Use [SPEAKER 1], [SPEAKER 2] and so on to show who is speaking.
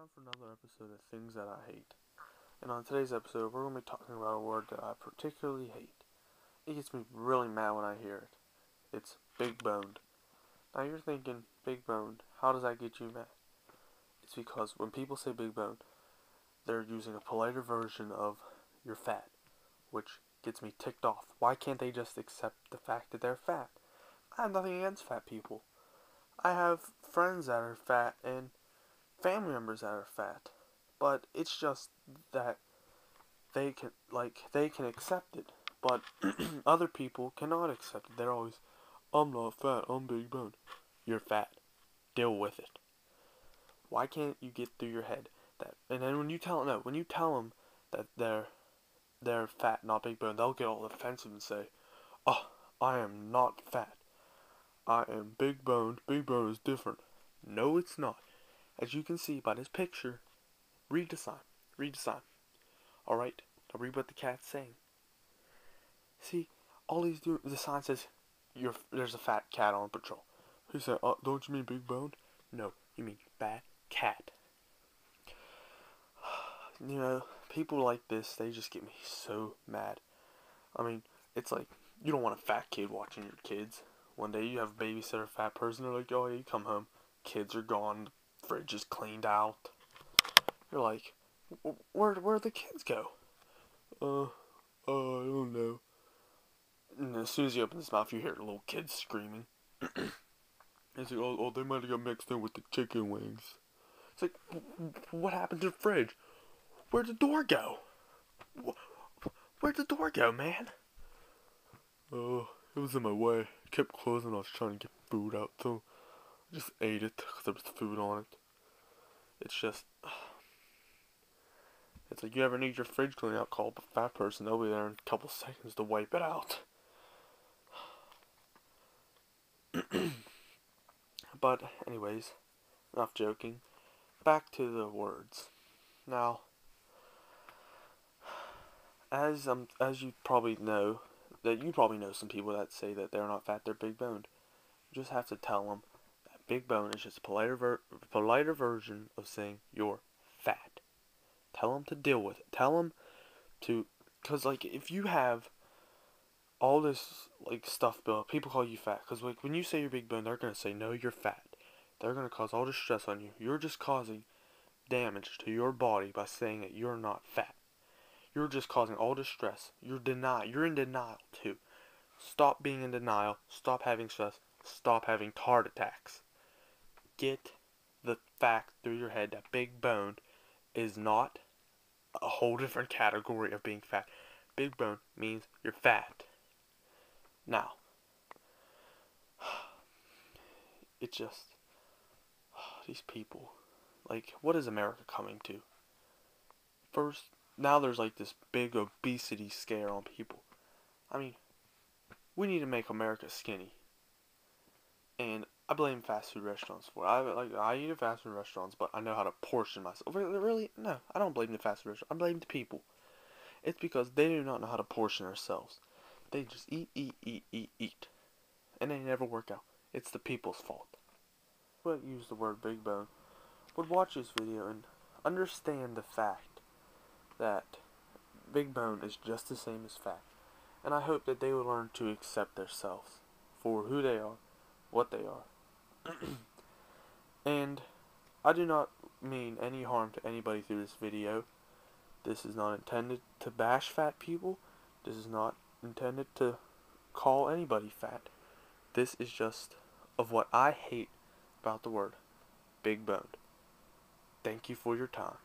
[SPEAKER 1] time for another episode of Things That I Hate. And on today's episode, we're going to be talking about a word that I particularly hate. It gets me really mad when I hear it. It's big boned. Now you're thinking, big boned, how does that get you mad? It's because when people say big boned, they're using a politer version of you're fat, which gets me ticked off. Why can't they just accept the fact that they're fat? I have nothing against fat people. I have friends that are fat and family members that are fat, but it's just that they can accept it, but other people cannot accept it. They're always, I'm not fat, I'm big boned. You're fat. Deal with it. Why can't you get through your head that? And then when you tell them that they're fat, not big boned, they'll get all offensive and say, "Oh, I am not fat. I am big boned. Big boned is different." No, it's not. As you can see by this picture, read the sign. Read the sign. Alright? Now read what the cat's saying. See, all he's doing, the sign says, there's a fat cat on patrol. He said, don't you mean big boned? No, you mean fat cat. You know, people like this, they just get me so mad. I mean, it's like, you don't want a fat kid watching your kids. One day you have a babysitter, fat person, they're like, oh yeah, you come home, kids are gone, fridge is cleaned out. You're like, where'd the kids go? I don't know. And as soon as he opens his mouth, you hear little kids screaming. He's like, oh, they might have got mixed in with the chicken wings. It's like, what happened to the fridge? Where'd the door go? Where'd the door go, man? Oh, it was in my way. It kept closing. I was trying to get food out, so I just ate it because there was food on it. It's just, it's like you ever need your fridge cleaned out, call up a fat person. They'll be there in a couple seconds to wipe it out. But anyways, enough joking. Back to the words. Now, as you probably know, some people that say that they're not fat, they're big boned. You just have to tell them that big bone is just a politer version of saying you're fat. Tell them to deal with it. Tell them to, cause like if you have all this like stuff built up, people call you fat. Cause like when you say you're big bone, they're gonna say no, you're fat. They're gonna cause all this stress on you. You're just causing damage to your body by saying that you're not fat. You're just causing all this stress. You're in denial too. Stop being in denial. Stop having stress. Stop having heart attacks. Get the fact through your head that big bone is not a whole different category of being fat. Big bone means you're fat. Now, it's just, these people, like, what is America coming to? First, now there's like this big obesity scare on people. I mean, we need to make America skinny. And I blame fast food restaurants for it. I eat at fast food restaurants, but I know how to portion myself. Really? No, I don't blame the fast food restaurant. I blame the people. It's because they do not know how to portion themselves. They just eat. And they never work out. It's the people's fault. But use the word big bone would watch this video and understand the fact that big bone is just the same as fat. And I hope that they will learn to accept themselves for who they are, what they are. And I do not mean any harm to anybody through this video. This is not intended to bash fat people. This is not intended to call anybody fat. This is just of what I hate about the word big boned. Thank you for your time.